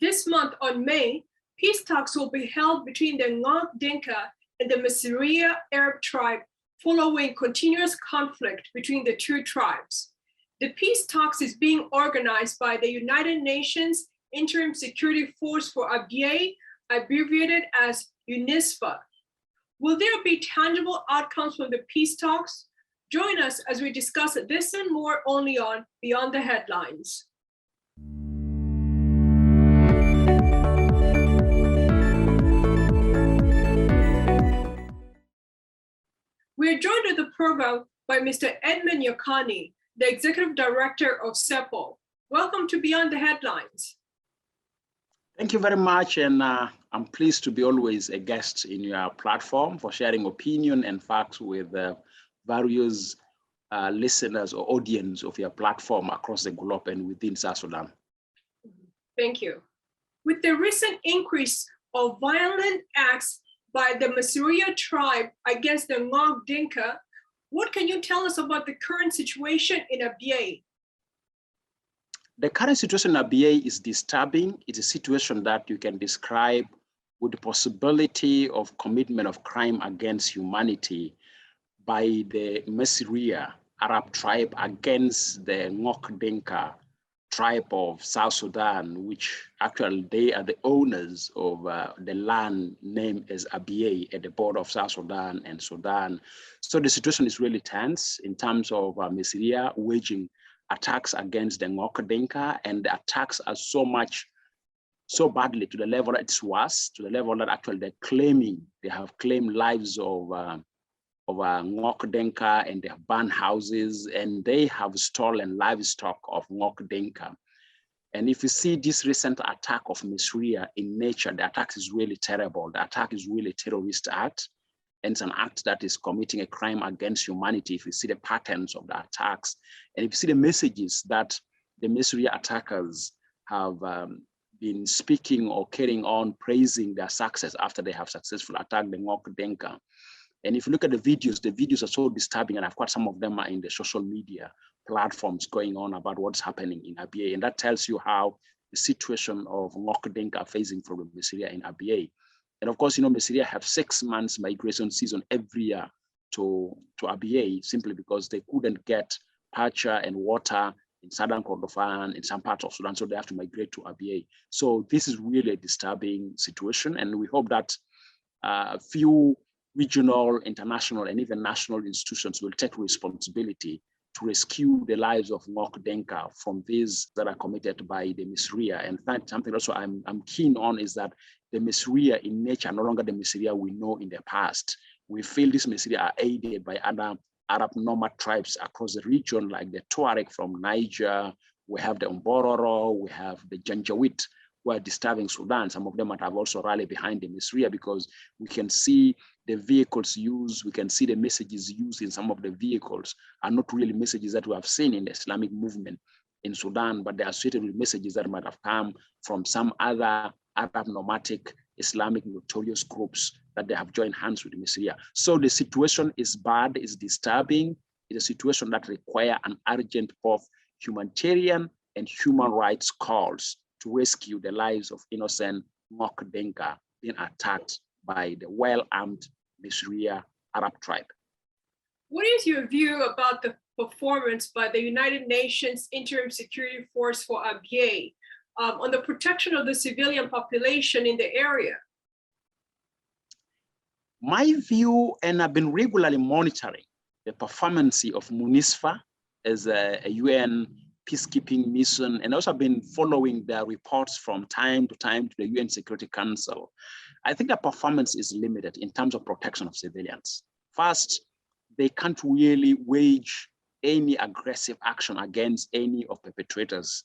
This month on May, peace talks will be held between the Ngok Dinka and the Misseriya Arab tribe following continuous conflict between the two tribes. The peace talks is being organized by the United Nations Interim Security Force for Abyei, abbreviated as UNISFA. Will there be tangible outcomes from the peace talks? Join us as we discuss this and more only on Beyond the Headlines. We are joined in the program by Mr. Edmund Yakani, the Executive Director of CEPO. Welcome to Beyond the Headlines. Thank you very much, and I'm pleased to be always a guest in your platform for sharing opinion and facts with various listeners or audience of your platform across the globe and within South Sudan. Thank you. With the recent increase of violent acts by the Misseriya tribe against the Ngok Dinka, what can you tell us about the current situation in Abyei? The current situation in Abyei is disturbing. It's a situation that you can describe with the possibility of commitment of crime against humanity by the Misseriya Arab tribe against the Ngok Dinka tribe of South Sudan, which actually they are the owners of the land named as Abyei at the border of South Sudan and Sudan. So the situation is really tense in terms of Misseriya waging attacks against the Ngok Dinka, and the attacks are so badly to the level that it's worse, to the level that actually they have claimed lives of Ngok Dinka, and they have burned houses, and they have stolen livestock of Ngok Dinka. And if you see this recent attack of Misseriya in nature, the attack is really terrible. The attack is really a terrorist act, and it's an act that is committing a crime against humanity. If you see the patterns of the attacks, and if you see the messages that the Misseriya attackers have been speaking or carrying on, praising their success after they have successfully attacked the Ngok Dinka. And if you look at the videos are so disturbing, and I've got some of them are in the social media platforms going on about what's happening in Abyei. And that tells you how the situation of Ngok Dinka are facing from the Misseriya in Abyei. And of course, you know, Misseriya have 6 months migration season every year to Abyei, simply because they couldn't get pasture and water in southern Kordofan, in some parts of Sudan, so they have to migrate to Abyei. So this is really a disturbing situation, and we hope that few regional, international, and even national institutions will take responsibility to rescue the lives of Ngok Dinka from these that are committed by the Misseriya. And something also I'm keen on is that the Misseriya in nature are no longer the Misseriya we know in the past. We feel these Misseriya are aided by other Arab nomad tribes across the region, like the Tuareg from Niger. We have the Mbororo, we have the Janjaweed, who are disturbing Sudan. Some of them might have also rallied behind the Misseriya, because we can see the vehicles used, we can see the messages used in some of the vehicles are not really messages that we have seen in the Islamic movement in Sudan, but they are associated with messages that might have come from some other Arab nomadic Islamic notorious groups that they have joined hands with the Misseriya. So the situation is bad, is disturbing. It's a situation that requires an urgent both humanitarian and human rights calls to rescue the lives of innocent Ngok Dinka being attacked by the well-armed Misseriya Arab tribe. What is your view about the performance by the United Nations Interim Security Force for Abyei on the protection of the civilian population in the area? My view, and I've been regularly monitoring the performance of UNISFA as a UN peacekeeping mission, and also been following their reports from time to time to the UN Security Council. I think the performance is limited in terms of protection of civilians. First, they can't really wage any aggressive action against any of the perpetrators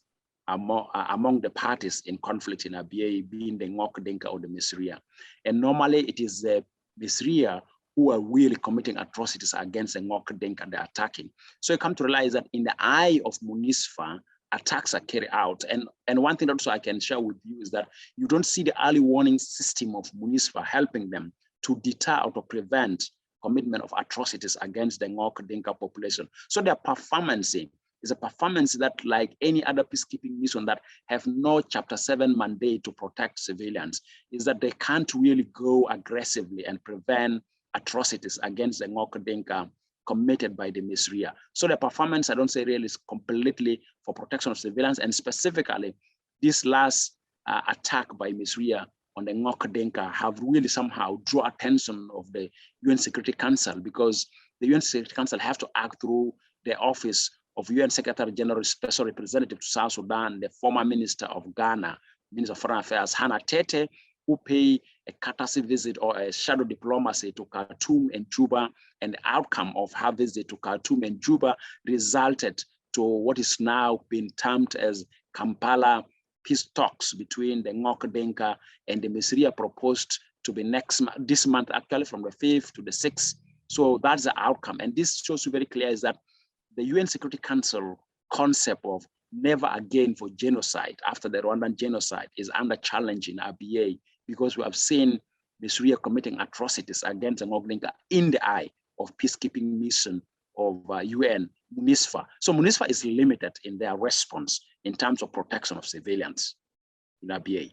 among the parties in conflict in Abyei, being the Ngok Dinka or the Misseriya. And normally it is the Misseriya who are really committing atrocities against the Ngok Dinka and they're attacking. So you come to realize that in the eye of UNISFA, attacks are carried out. And one thing also I can share with you is that you don't see the early warning system of UNISFA helping them to deter or to prevent commitment of atrocities against the Ngok Dinka population. So their performance is a performance that, like any other peacekeeping mission that have no Chapter 7 mandate to protect civilians, is that they can't really go aggressively and prevent atrocities against the Ngok Dinka committed by the Misseriya. So the performance, I don't say really, is completely for protection of civilians, and specifically this last attack by Misseriya on the Ngok Dinka have really somehow draw attention of the UN Security Council, because the UN Security Council have to act through the office of UN Secretary General Special Representative to South Sudan, the former Minister of Ghana, Minister of Foreign Affairs, Hannah Tete, who pay a courtesy visit or a shadow diplomacy to Khartoum and Juba, and the outcome of her visit to Khartoum and Juba resulted to what is now being termed as Kampala peace talks between the Ngok Dinka and the Misseriya, proposed to be this month, actually from the 5th to the 6th. So that's the outcome. And this shows you very clear is that the UN Security Council concept of never again for genocide after the Rwandan genocide is under challenge in Abyei, because we have seen Misseriya committing atrocities against the Ngok Dinka in the eye of peacekeeping mission of UN, UNISFA. So UNISFA is limited in their response in terms of protection of civilians in Abyei.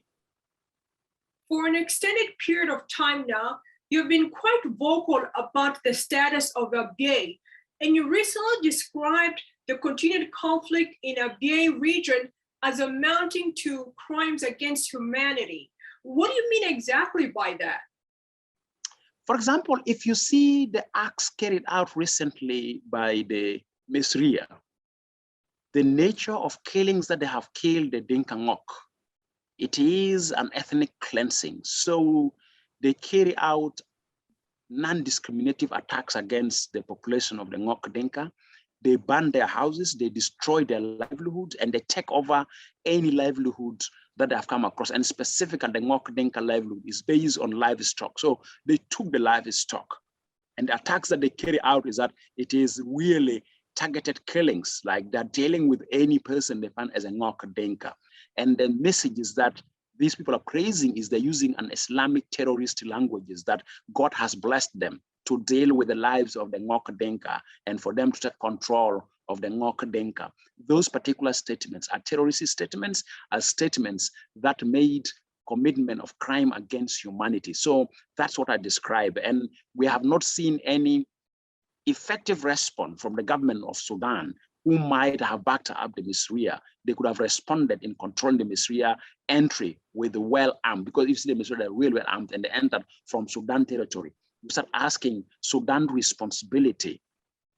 For an extended period of time now, you've been quite vocal about the status of Abyei, and you recently described the continued conflict in Abyei region as amounting to crimes against humanity. What do you mean exactly by that? For example, if you see the acts carried out recently by the Misseriya, the nature of killings that they have killed the Dinka Ngok, it is an ethnic cleansing. So they carry out non-discriminative attacks against the population of the Ngok Dinka. They burn their houses, they destroy their livelihoods, and they take over any livelihood that they have come across. And specifically, the Ngok Dinka livelihood is based on livestock. So they took the livestock. And the attacks that they carry out is that it is really targeted killings, like they're dealing with any person they find as a Ngok Dinka. And the message is that these people are praising is they're using an Islamic terrorist languages that God has blessed them to deal with the lives of the Ngok Dinka and for them to take control of the Ngok Dinka. Those particular statements are terrorist statements, are statements that made commitment of crime against humanity. So that's what I describe. And we have not seen any effective response from the government of Sudan, who might have backed up the Misseriya. They could have responded in controlling the Misseriya entry with the well-armed, because if you see the Misseriya, they're really well-armed and they entered from Sudan territory. You start asking Sudan responsibility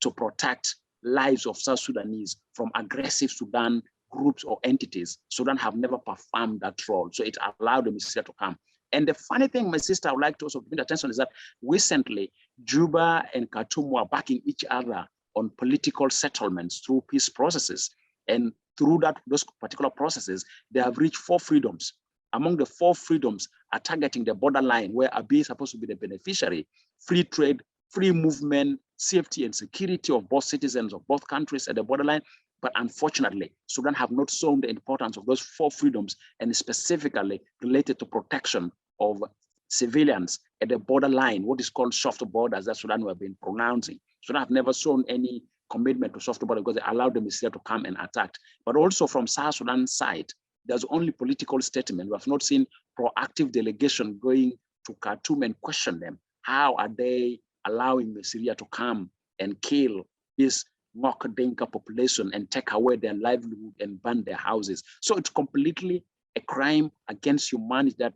to protect lives of South Sudanese from aggressive Sudan groups or entities. Sudan have never performed that role. So it allowed the Misseriya to come. And the funny thing, my sister, I would like to also bring attention is that recently, Juba and Khartoum were backing each other on political settlements through peace processes. And through those particular processes, they have reached 4 freedoms. Among the 4 freedoms are targeting the borderline where Abyei is supposed to be the beneficiary: free trade, free movement, safety and security of both citizens of both countries at the borderline. But unfortunately, Sudan have not shown the importance of those 4 freedoms, and specifically related to protection of civilians at the borderline, what is called soft borders that Sudan have been pronouncing. Sudan have never shown any commitment to soft border because they allowed the Misseriya to come and attack. But also from South Sudan side, there's only political statement. We have not seen proactive delegation going to Khartoum and question them. How are they allowing Misseriya to come and kill this Ngok Dinka population and take away their livelihood and burn their houses? So it's completely a crime against humanity that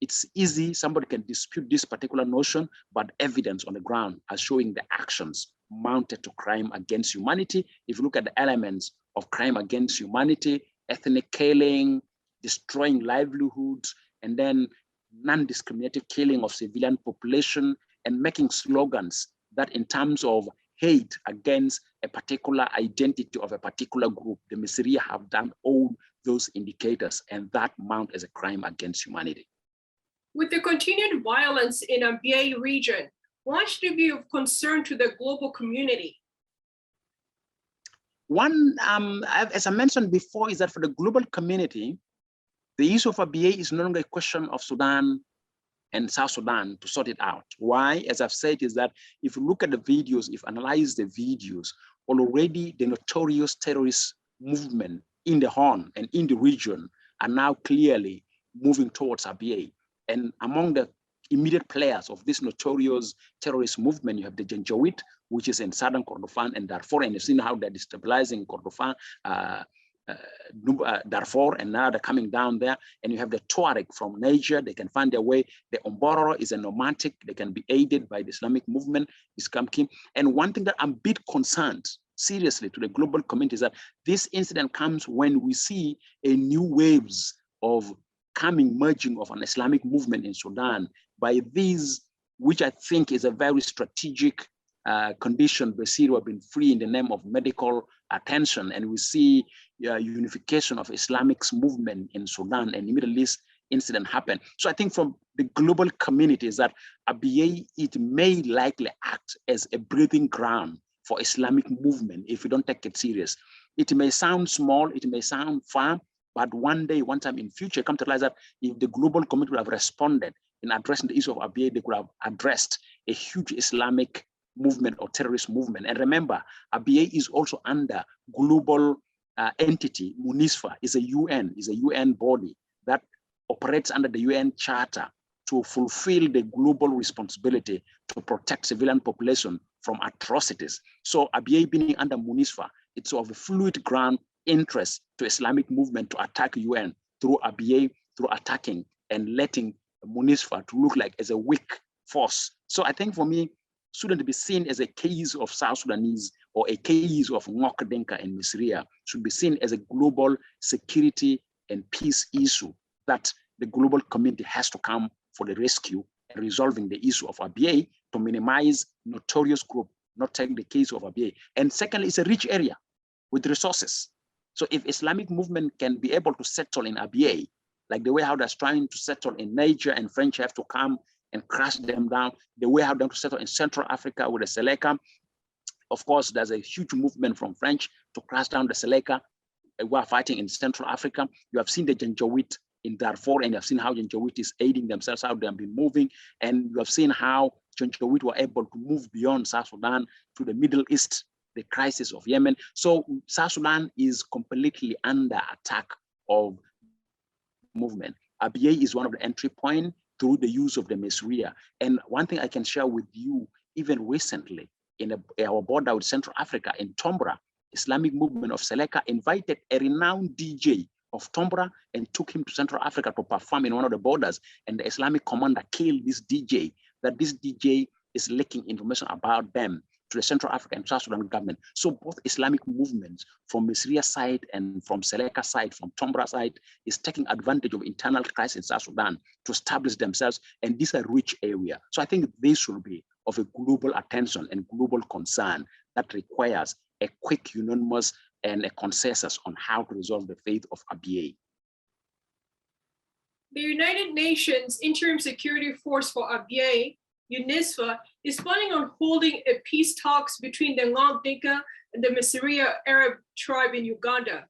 it's easy, somebody can dispute this particular notion, but evidence on the ground are showing the actions mounted to crime against humanity. If you look at the elements of crime against humanity, ethnic killing, destroying livelihoods, and then non-discriminative killing of civilian population, and making slogans that in terms of hate against a particular identity of a particular group, the Misseriya have done all those indicators, and that mount as a crime against humanity. With the continued violence in Abyei region, why should it be of concern to the global community? One, as I mentioned before, is that for the global community, the issue of Abyei is no longer a question of Sudan and South Sudan to sort it out. Why? As I've said, is that if you look at the videos, if you analyze the videos already the notorious terrorist movement in the Horn and in the region are now clearly moving towards Abyei. And among the immediate players of this notorious terrorist movement, you have the Janjaweed, which is in southern Kordofan and Darfur, and you've seen how they're destabilizing Kordofan, Darfur, and now they're coming down there. And you have the Tuareg from Niger. They can find their way. The Ombororo is a nomadic. They can be aided by the Islamic movement, Iskamki. And one thing that I'm a bit concerned, seriously, to the global community is that this incident comes when we see a new waves of merging of an Islamic movement in Sudan by these, which I think is a very strategic condition. Bashir have been free in the name of medical attention, and we see unification of Islamic's movement in Sudan, and the Middle East incident happened. So I think from the global community is that Abyei, it may likely act as a breathing ground for Islamic movement if we don't take it serious. It may sound small, it may sound far, but one day, one time in future, come to realize that if the global community would have responded in addressing the issue of Abyei, they could have addressed a huge Islamic movement or terrorist movement. And remember, Abyei is also under global entity. UNISFA is a UN body that operates under the UN Charter to fulfill the global responsibility to protect civilian population from atrocities. So Abyei being under UNISFA, it's of a fluid ground interest to Islamic movement to attack UN through Abyei, through attacking and letting UNISFA to look like as a weak force. So I think for me, shouldn't be seen as a case of South Sudanese or a case of Ngok Dinka and Misseriya, should be seen as a global security and peace issue that the global community has to come for the rescue and resolving the issue of Abyei to minimize notorious group, not taking the case of Abyei. And secondly, it's a rich area with resources. So if Islamic movement can be able to settle in Abyei, like the way how they're trying to settle in Niger and French have to come and crash them down, the way how they're to settle in Central Africa with the Seleka. Of course, there's a huge movement from French to crash down the Seleka. We are fighting in Central Africa. You have seen the Janjaweed in Darfur, and you have seen how Janjaweed is aiding themselves, how they have been moving. And you have seen how Janjaweed were able to move beyond South Sudan to the Middle East, the crisis of Yemen. So South Sudan is completely under attack of movement. Abyei is one of the entry points through the use of the Misseriya. And one thing I can share with you, even recently, in our border with Central Africa, in Tombra, Islamic movement of Seleka invited a renowned DJ of Tombra and took him to Central Africa to perform in one of the borders. And the Islamic commander killed this DJ, that this DJ is leaking information about them to the Central African and South Sudan government. So both Islamic movements from Misseriya side and from Seleka side, from Tombra side, is taking advantage of internal crisis in South Sudan to establish themselves. And these are rich area. So I think this should be of a global attention and global concern that requires a quick, unanimous, and a consensus on how to resolve the fate of Abyei. The United Nations Interim Security Force for Abyei, UNISFA, is planning on holding a peace talks between the Ngok Dinka and the Misseriya Arab tribe in Uganda.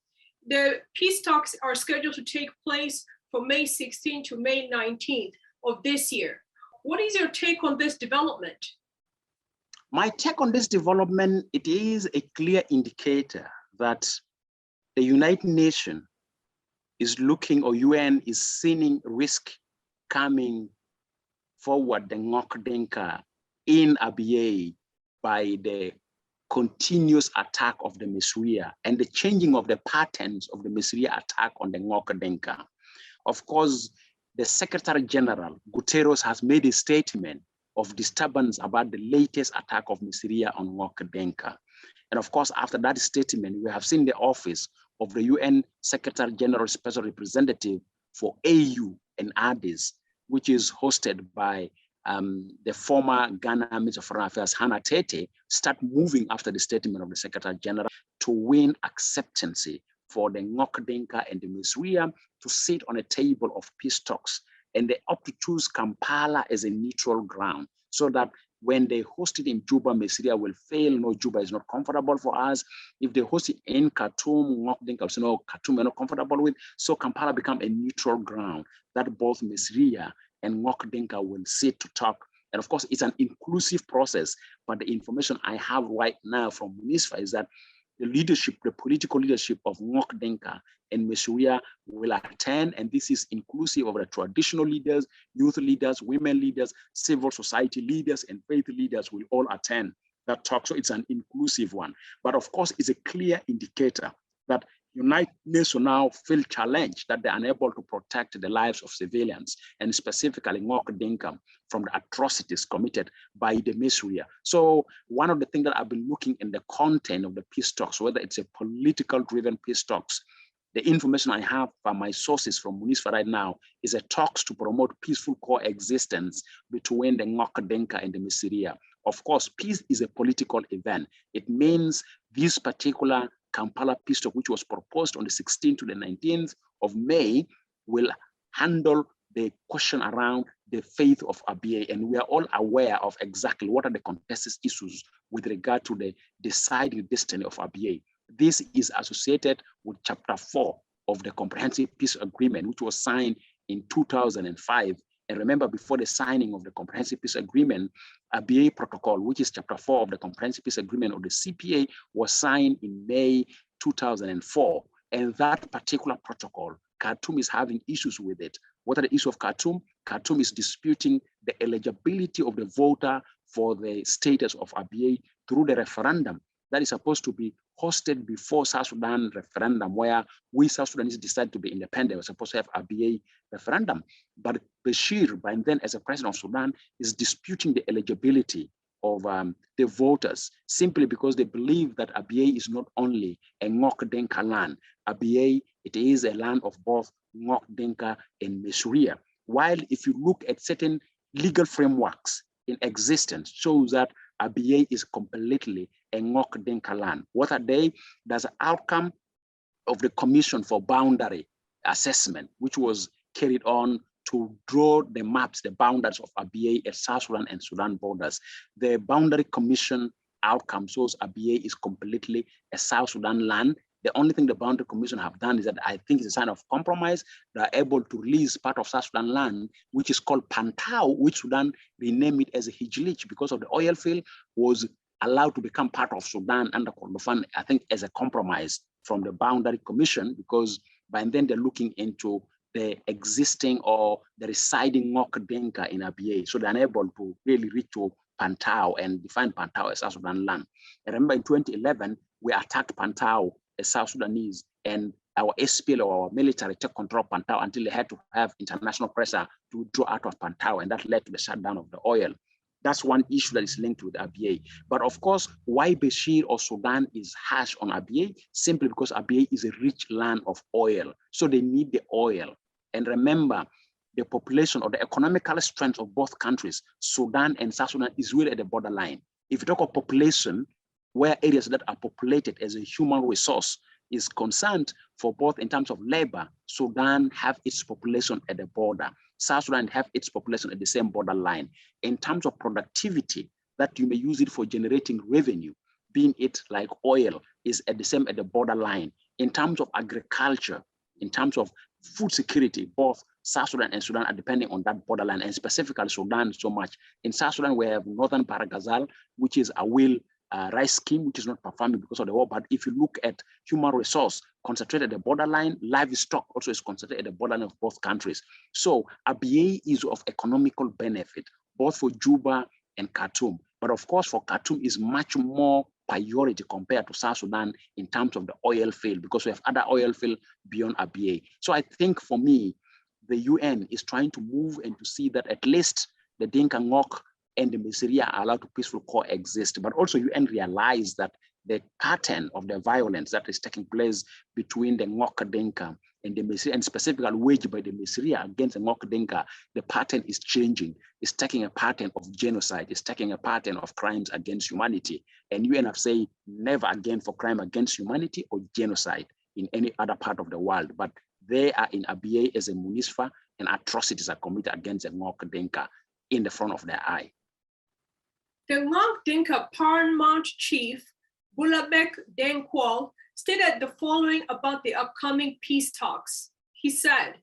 The peace talks are scheduled to take place from May 16 to May 19th of this year. What is your take on this development? My take on this development, it is a clear indicator that the United Nations is looking, or UN is seeing risk coming forward, the Ngok Dinka in Abyei by the continuous attack of the Misseriya and the changing of the patterns of the Misseriya attack on the Ngok Dinka. Of course, the Secretary General, Guterres, has made a statement of disturbance about the latest attack of Misseriya on Ngok Dinka. And of course, after that statement, we have seen the office of the UN Secretary General Special Representative for AU and Addis, which is hosted by the former Ghana Minister of Foreign Affairs, Hannah Tete, start moving after the statement of the Secretary General to win acceptance for the Ngok Dinka and the Misseriya to sit on a table of peace talks. And they opt to choose Kampala as a neutral ground so that when they host it in Juba, Misseriya will fail. No, Juba is not comfortable for us. If they host it in Khartoum, Ngok Dinka will say, no, Khartoum we're not comfortable with. So Kampala become a neutral ground that both Misseriya and Ngok Dinka will sit to talk And of course, it's an inclusive process, but the information I have right now from UNISFA is that the leadership, the political leadership of Ngok Dinka and Misseriya will attend, and this is inclusive of the traditional leaders, youth leaders, women leaders, civil society leaders, and faith leaders will all attend that talk. So it's an inclusive one. But of course, it's a clear indicator that United Nations now feel challenged that they're unable to protect the lives of civilians, and specifically Ngok Dinka, from the atrocities committed by the Misseriya. So one of the things that I've been looking in the content of the peace talks, whether it's a political driven peace talks, the information I have from my sources from UNISFA right now is a talks to promote peaceful coexistence between the Ngok Dinka and the Misseriya. Of course, peace is a political event. It means this particular Kampala peace talk, which was proposed on the 16th to the 19th of May, will handle the question around the faith of Abyei. And we are all aware of exactly what are the contested issues with regard to the deciding destiny of Abyei. This is associated with Chapter 4 of the Comprehensive Peace Agreement, which was signed in 2005. And remember, before the signing of the Comprehensive Peace Agreement, Abyei Protocol, which is Chapter 4 of the Comprehensive Peace Agreement of the CPA, was signed in May 2004. And that particular protocol, Khartoum is having issues with it. What are the issues of Khartoum? Khartoum is disputing the eligibility of the voter for the status of Abyei through the referendum that is supposed to be hosted before South Sudan referendum, where we South Sudanese decide to be independent. We're supposed to have Abyei referendum. But Bashir, by then as a president of Sudan, is disputing the eligibility of the voters simply because they believe that Abyei is not only a Ngok Dinka land. Abyei, it is a land of both Ngok Dinka and Misseriya. While if you look at certain legal frameworks in existence, shows that Abyei is completely a Ngok Dinka land. What are they? There's an outcome of the Commission for Boundary Assessment, which was carried on to draw the maps, the boundaries of Abyei at South Sudan and Sudan borders. The Boundary Commission outcome shows Abyei is completely a South Sudan land. The only thing the Boundary Commission have done is that I think it's a sign of compromise. They are able to release part of South Sudan land, which is called Pantau, which Sudan renamed it as a Hijlich because of the oil field, was allowed to become part of Sudan under Kordofan, I think as a compromise from the Boundary Commission, because by then they're looking into the existing or the residing Ngok Dinka in Abyei. So they're unable to really reach to Pantau and define Pantau as South Sudan land. I remember in 2011, we attacked Pantau as South Sudanese, and our SPL or our military took control of Pantau until they had to have international pressure to draw out of Pantau, and that led to the shutdown of the oil. That's one issue that is linked with Abyei. But of course, why Bashir or Sudan is harsh on Abyei? Simply because Abyei is a rich land of oil. So they need the oil. And remember, the population or the economical strength of both countries, Sudan and South Sudan, is really at the borderline. If you talk of population, where areas that are populated as a human resource is concerned for both in terms of labor, Sudan have its population at the border. South Sudan have its population at the same borderline. In terms of productivity, that you may use it for generating revenue, being it like oil, is at the same at the borderline. In terms of agriculture, in terms of food security, both South Sudan and Sudan are depending on that borderline, and specifically Sudan so much. In South Sudan, we have Northern Paragazal, which is a wheel rice scheme, which is not performing because of the war. But if you look at human resource concentrated at the borderline, livestock also is concentrated at the borderline of both countries. So Abyei is of economical benefit, both for Juba and Khartoum. But of course, for Khartoum is much more priority compared to South Sudan in terms of the oil field, because we have other oil field beyond Abyei. So I think for me, the UN is trying to move and to see that at least the Dinka Ngok and the Misseriya are allowed to peacefully coexist. But also UN realized that the pattern of the violence that is taking place between the Ngok Dinka and the Misseriya, and specifically waged by the Misseriya against the Ngok Dinka, the pattern is changing. It's taking a pattern of genocide. It's taking a pattern of crimes against humanity. And UN have said never again for crime against humanity or genocide in any other part of the world. But they are in Abyei as a UNISFA, and atrocities are committed against the Ngok Dinka in the front of their eye. The Ngok Dinka Paramount Chief, Bulabek Denkwal, stated the following about the upcoming peace talks. He said,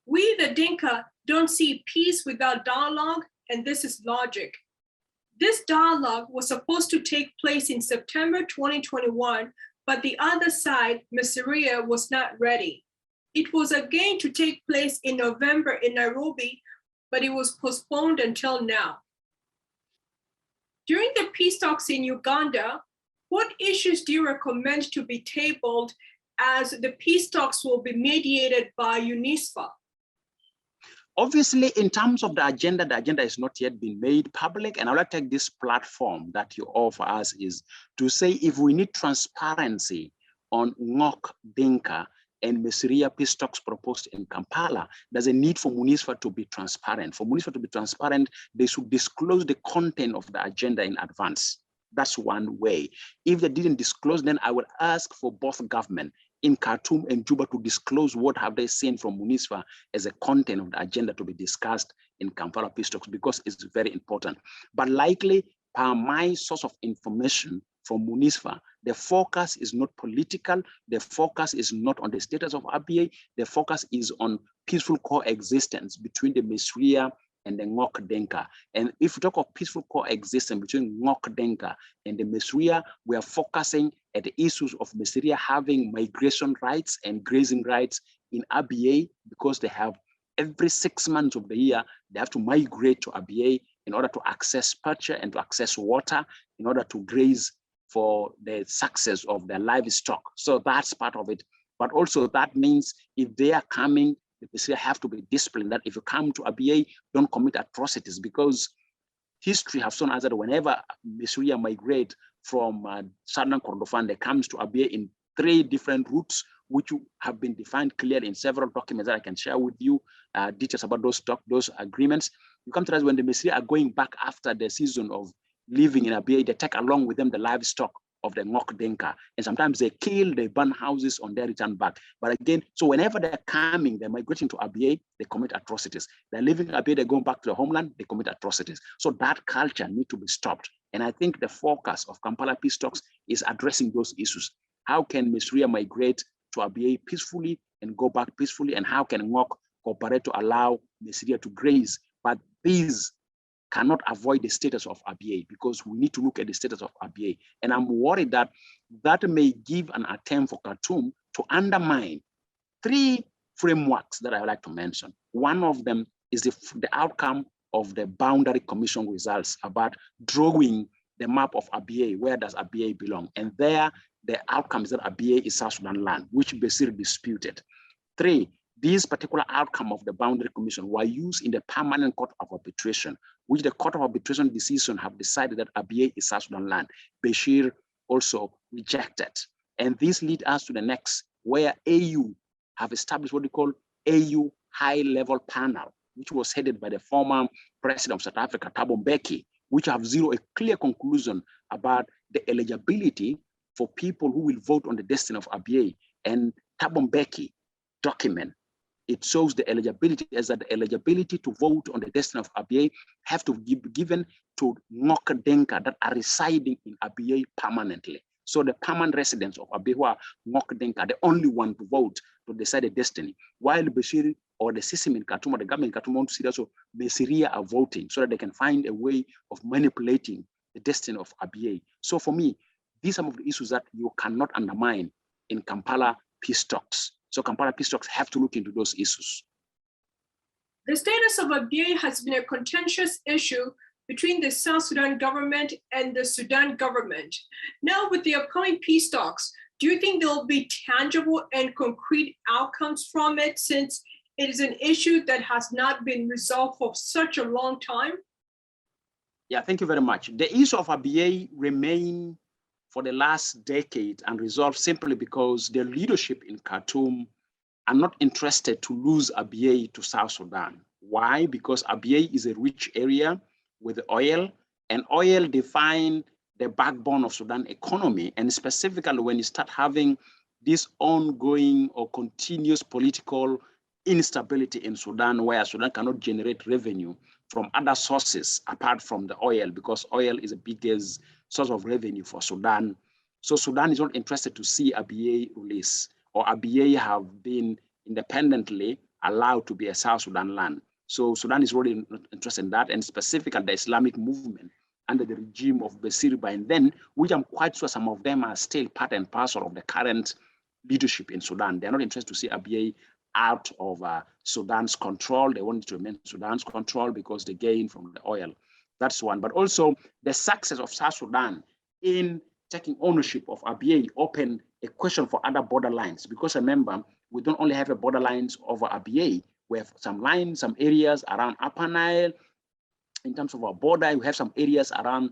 "We, the Dinka, don't see peace without dialogue and this is logic. This dialogue was supposed to take place in September 2021, but the other side, Misseriya, was not ready. It was again to take place in November in Nairobi, but it was postponed until now. During the peace talks in Uganda, what issues do you recommend to be tabled as the peace talks will be mediated by UNISFA? Obviously, in terms of the agenda has not yet been made public, and I will take this platform that you offer us is to say if we need transparency on Ngok Dinka and Misseriya peace talks proposed in Kampala, there's a need for UNISFA to be transparent. For UNISFA to be transparent, they should disclose the content of the agenda in advance. That's one way. If they didn't disclose, then I will ask for both government in Khartoum and Juba to disclose what have they seen from UNISFA as a content of the agenda to be discussed in Kampala peace talks, because it's very important. But likely, per my source of information from UNISFA, the focus is not political, the focus is not on the status of Abyei, the focus is on peaceful coexistence between the Misseriya and the Ngok Dinka. And if we talk of peaceful coexistence between Ngok Dinka and the Misseriya, we are focusing at the issues of Misseriya having migration rights and grazing rights in Abyei, because they have every 6 months of the year, they have to migrate to Abyei in order to access pasture and to access water in order to graze for the success of their livestock. So that's part of it. But also that means if they are coming, the Misseriya have to be disciplined, that if you come to Abyei, don't commit atrocities, because history has shown us that whenever Misseriya migrate from southern Kordofan, they comes to Abyei in 3 different routes, which have been defined clearly in several documents that I can share with you, details about those agreements. You come to us when the Misseriya are going back after the season of living in Abyei, they take along with them the livestock of the Ngok Dinka, and sometimes they kill, they burn houses on their return back. But again, so whenever they're coming, they're migrating to Abyei, they commit atrocities. They're leaving Abyei, they're going back to the homeland, they commit atrocities. So that culture needs to be stopped. And I think the focus of Kampala peace talks is addressing those issues. How can Misseriya migrate to Abyei peacefully and go back peacefully? And how can Ngok cooperate to allow Misseriya to graze? But these cannot avoid the status of Abyei, because we need to look at the status of Abyei. And I'm worried that that may give an attempt for Khartoum to undermine 3 frameworks that I would like to mention. One of them is the outcome of the boundary commission results about drawing the map of Abyei. Where does Abyei belong? And there, the outcome is that Abyei is South Sudan land, which Bashir disputed. 3, this particular outcome of the boundary commission were used in the permanent court of arbitration, which the court of arbitration decision have decided that Abyei is South Sudan land. Bashir also rejected. And this leads us to the next, where AU have established what we call AU high-level panel, which was headed by the former president of South Africa, Thabo Mbeki, which have a clear conclusion about the eligibility for people who will vote on the destiny of Abyei. And Thabo Mbeki document, it shows the eligibility as that the eligibility to vote on the destiny of Abyei have to be given to Ngok Dinka that are residing in Abyei permanently. So the permanent residents of Abyei who are Ngok Dinka are the only one to vote to decide the destiny, while Bashir or the system in Khartoum or the government in Khartoum want to see also Misseriya are voting so that they can find a way of manipulating the destiny of Abyei. So for me, these are some of the issues that you cannot undermine in Kampala peace talks. So Kampala peace talks have to look into those issues. The status of Abyei has been a contentious issue between the South Sudan government and the Sudan government. Now with the upcoming peace talks, do you think there will be tangible and concrete outcomes from it, since it is an issue that has not been resolved for such a long time? Yeah, thank you very much. The issue of Abyei remain for the last decade unresolved simply because the leadership in Khartoum are not interested to lose Abyei to South Sudan. Why? Because Abyei is a rich area with oil, and oil defines the backbone of Sudan economy. And specifically when you start having this ongoing or continuous political instability in Sudan, where Sudan cannot generate revenue from other sources apart from the oil, because oil is the biggest source of revenue for Sudan. So Sudan is not interested to see Abyei release, or Abyei have been independently allowed to be a South Sudan land. So Sudan is really interested in that, and specifically the Islamic movement under the regime of Bashir by then, which I'm quite sure some of them are still part and parcel of the current leadership in Sudan. They're not interested to see Abyei out of Sudan's control. They want it to remain Sudan's control because they gain from the oil. That's one. But also the success of South Sudan in taking ownership of Abyei opened a question for other borderlines. Because remember, we don't only have a borderlines over Abyei. We have some lines, some areas around Upper Nile. In terms of our border, we have some areas around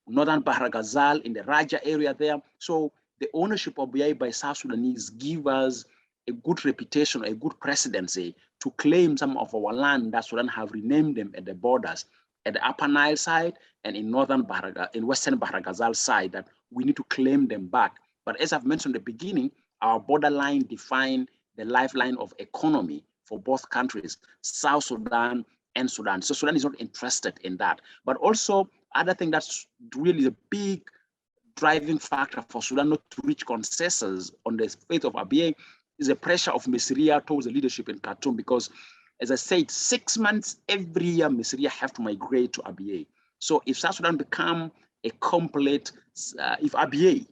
northern Bahr Ghazal in the Raja area there. So the ownership of Abyei by South Sudanese give us a good reputation, a good precedency to claim some of our land that Sudan have renamed them at the borders, at the Upper Nile side and in western Bahr Ghazal side, that we need to claim them back. But as I've mentioned at the beginning, our borderline define the lifeline of economy for both countries, South Sudan and Sudan. So Sudan is not interested in that. But also, other thing that's really the big driving factor for Sudan not to reach consensus on the fate of Abyei is the pressure of Misseriya towards the leadership in Khartoum, because, as I said, 6 months every year, Misseriya have to migrate to Abyei. So if South Sudan become a complete, if Abyei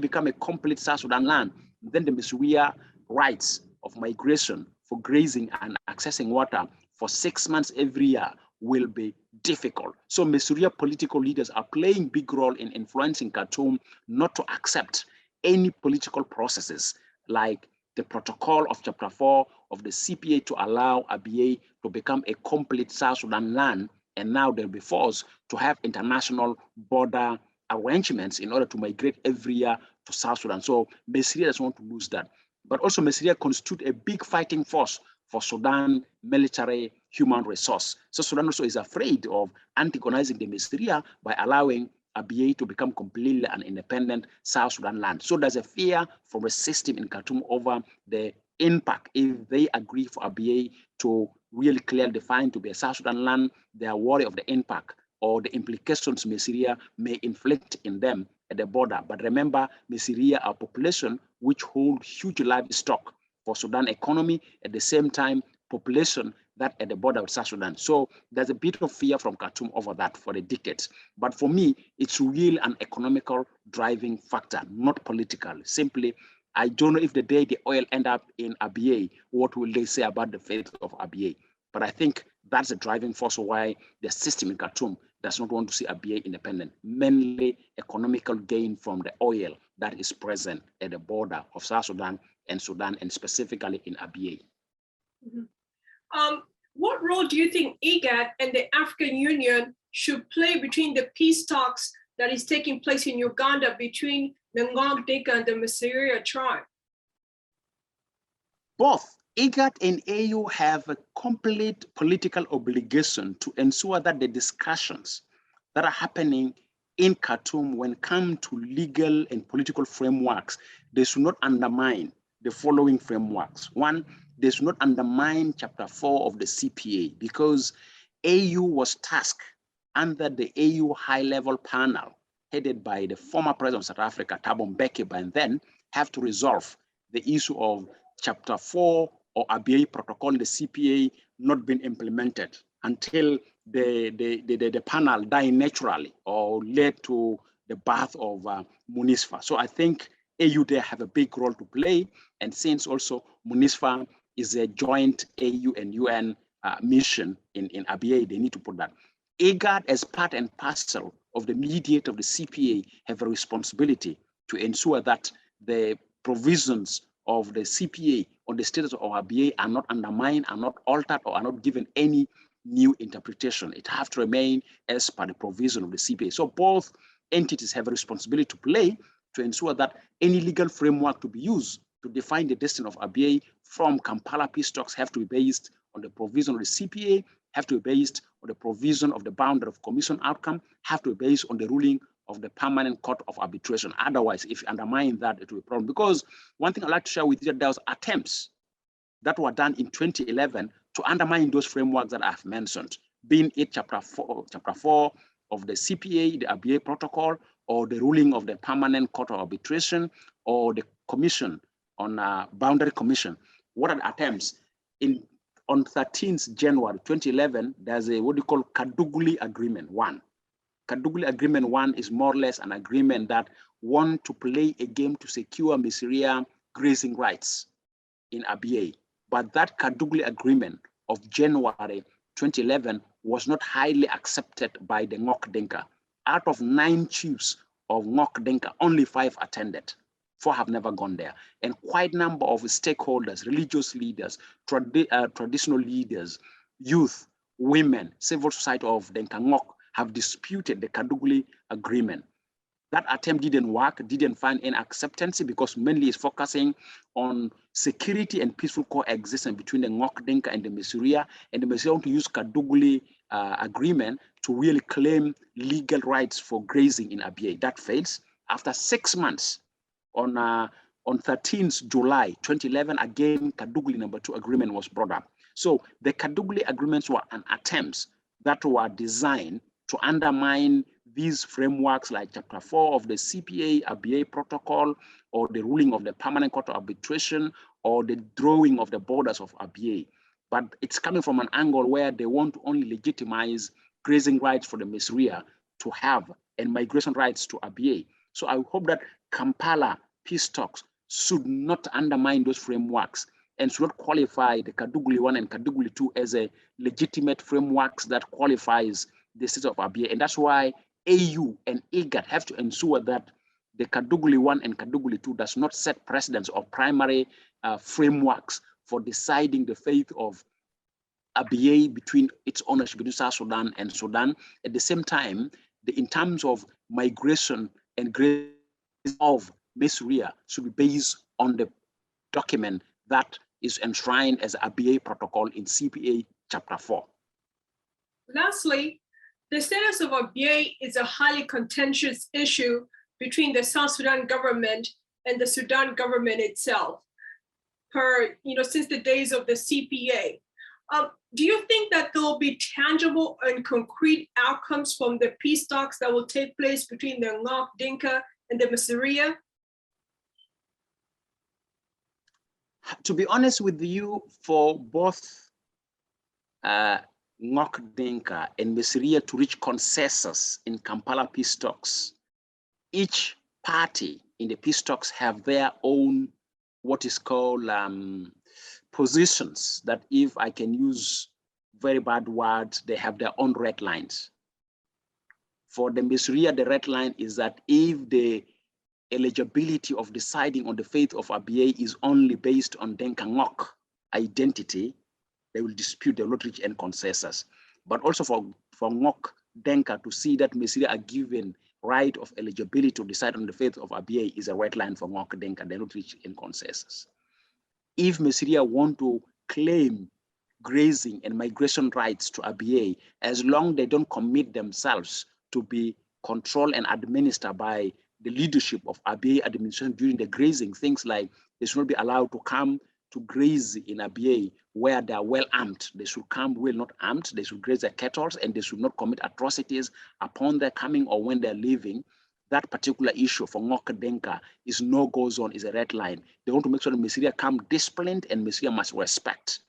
become a complete South Sudan land, then the Misseriya rights of migration for grazing and accessing water for 6 months every year will be difficult. So Misseriya political leaders are playing big role in influencing Khartoum not to accept any political processes like the protocol of Chapter 4 of the CPA to allow Abyei to become a complete South Sudan land, and now they'll be forced to have international border arrangements in order to migrate every year to South Sudan. So Misseriya doesn't want to lose that. But also Misseriya constitute a big fighting force for Sudan military human resource. So Sudan also is afraid of antagonizing the Misseriya by allowing Abyei to become completely an independent South Sudan land. So there's a fear from the system in Khartoum over the impact. If they agree for Abyei to really clearly define to be a South Sudan land, they are worried of the impact or the implications Misseriya may inflict in them at the border. But remember, Misseriya are a population which hold huge livestock for Sudan economy, at the same time, population that at the border with South Sudan. So there's a bit of fear from Khartoum over that for the decades. But for me, it's really an economical driving factor, not political. Simply, I don't know if the day the oil end up in Abyei, what will they say about the fate of Abyei? But I think that's the driving force why the system in Khartoum does not want to see Abyei independent, mainly economical gain from the oil that is present at the border of South Sudan, and specifically in Abyei. Mm-hmm. What role do you think IGAD and the African Union should play between the peace talks that is taking place in Uganda between the Ngok Dinka and the Misseriya tribe? Both IGAD and AU have a complete political obligation to ensure that the discussions that are happening in Khartoum, when come to legal and political frameworks, they should not undermine the following frameworks. One, they should not undermine Chapter 4 of the CPA, because AU was tasked under the AU high-level panel headed by the former president of South Africa, Thabo Mbeki, and then have to resolve the issue of Chapter 4 or Abyei protocol in the CPA not being implemented until the panel died naturally or led to the birth of UNISFA. So I think AU there have a big role to play, and since also UNISFA is a joint AU and UN mission in Abyei, they need to put that. IGAD, as part and parcel of the mediator of the CPA, have a responsibility to ensure that the provisions of the CPA on the status of Abyei are not undermined, are not altered, or are not given any new interpretation. It has to remain as per the provision of the CPA. So both entities have a responsibility to play to ensure that any legal framework to be used to define the destiny of Abyei from Kampala peace talks have to be based on the provision of the CPA, have to be based on the provision of the boundary of commission outcome, have to be based on the ruling of the Permanent Court of Arbitration. Otherwise, if you undermine that, it will be a problem. Because one thing I'd like to share with you, there was attempts that were done in 2011 to undermine those frameworks that I've mentioned, being it Chapter 4 of the CPA, the Abyei Protocol, or the ruling of the Permanent Court of Arbitration, or the Commission on Boundary Commission. What are the attempts? In On 13th January 2011, there's a what you call Kadugli Agreement 1. Kadugli Agreement 1 is more or less an agreement that want to play a game to secure Misseriya grazing rights in Abyei. But that Kadugli Agreement of January 2011 was not highly accepted by the Ngok Dinka. Out of 9 chiefs of Ngok Dinka, only 5 attended. 4 have never gone there. And quite a number of stakeholders, religious leaders, traditional leaders, youth, women, civil society of Dinka Ngok have disputed the Kadugli Agreement. That attempt didn't work, didn't find any acceptance because mainly it's focusing on security and peaceful coexistence between the Ngok Dinka and the Misseriya. And the Misseriya want to use Kadugli Agreement to really claim legal rights for grazing in Abyei. That fails. After 6 months, on 13th July 2011, again, Kadugli number 2 agreement was brought up. So the Kadugli agreements were an attempts that were designed to undermine these frameworks like Chapter 4 of the CPA, Abyei Protocol, or the ruling of the Permanent Court of Arbitration, or the drawing of the borders of Abyei. But it's coming from an angle where they want to only legitimize grazing rights for the Misseriya to have and migration rights to Abyei. So I hope that Kampala peace talks should not undermine those frameworks and should not qualify the Kadugli 1 and Kadugli 2 as a legitimate frameworks that qualifies the state of Abyei. And that's why AU and IGAD have to ensure that the Kadugli 1 and Kadugli 2 does not set precedents or primary frameworks for deciding the fate of Abyei between its ownership between South Sudan and Sudan. At the same time, in terms of migration and grazing of Misseriya should be based on the document that is enshrined as Abyei Protocol in CPA Chapter 4. Lastly, the status of Abyei is a highly contentious issue between the South Sudan government and the Sudan government itself, since the days of the CPA. Do you think that there will be tangible and concrete outcomes from the peace talks that will take place between the Ngok Dinka and the Misseriya? To be honest with you, for both Ngok Dinka and Misseriya to reach consensus in Kampala peace talks, each party in the peace talks have their own, what is called positions that, if I can use very bad words, they have their own red lines. For the Misseriya, the red line is that if the eligibility of deciding on the fate of Abyei is only based on Dinka Ngok identity, they will dispute, they will not reach any consensus. But also for Ngok Dinka to see that Misseriya are given right of eligibility to decide on the fate of Abyei is a red line for Ngok Dinka, they will not reach any consensus. If Misseriya want to claim grazing and migration rights to Abyei, as long as they don't commit themselves to be controlled and administered by the leadership of Abyei administration during the grazing, things like they should not be allowed to come to graze in Abyei where they are well armed. They should come well not armed, they should graze their cattle, and they should not commit atrocities upon their coming or when they're leaving. That particular issue for Ngok Dinka is no-go zone, is a red line. They want to make sure that Misseriya come disciplined, and Misseriya must respect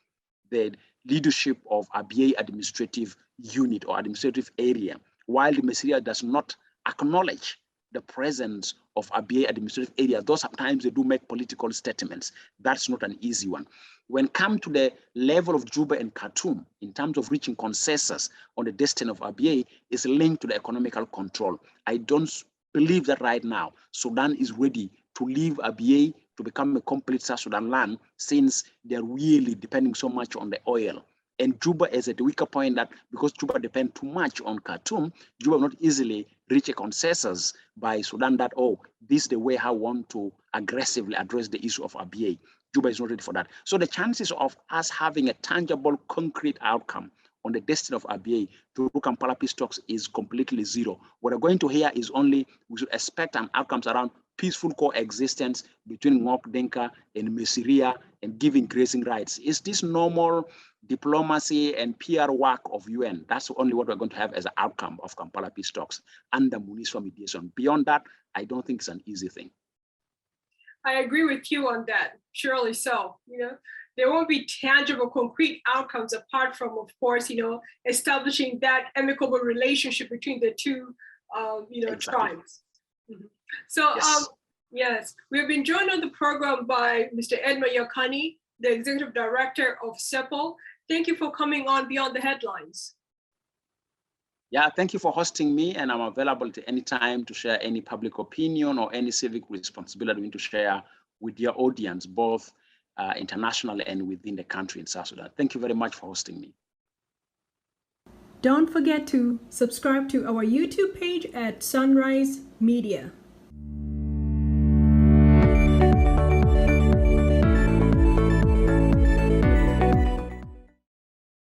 the leadership of Abyei administrative unit or administrative area, while the Misseriya does not acknowledge the presence of Abyei administrative area, though sometimes they do make political statements. That's not an easy one. When come to the level of Juba and Khartoum, in terms of reaching consensus on the destiny of Abyei, is linked to the economical control. I don't believe that right now Sudan is ready to leave Abyei to become a complete South Sudan land, since they're really depending so much on the oil. And Juba is at the weaker point that because Juba depends too much on Khartoum, Juba will not easily reach a consensus by Sudan that, oh, this is the way how we want to aggressively address the issue of Abyei. Juba is not ready for that. So the chances of us having a tangible, concrete outcome on the destiny of Abyei through Kampala peace talks is completely zero. What we're going to hear is only we should expect an outcomes around peaceful coexistence between Ngok Dinka and Misseriya and giving grazing rights. Is this normal diplomacy and PR work of UN? That's only what we're going to have as an outcome of Kampala peace talks under UNISFA mediation. Beyond that, I don't think it's an easy thing. I agree with you on that, surely so. there won't be tangible, concrete outcomes apart from, of course, establishing that amicable relationship between the two, Exactly. tribes. Mm-hmm. So, Yes. yes, we have been joined on the program by Mr. Edmund Yakani, the Executive Director of CEPO. Thank you for coming on Beyond the Headlines. Yeah, thank you for hosting me, and I'm available at any time to share any public opinion or any civic responsibility we need to share with your audience, both internationally and within the country in South Sudan. Thank you very much for hosting me. Don't forget to subscribe to our YouTube page at Sunrise Media.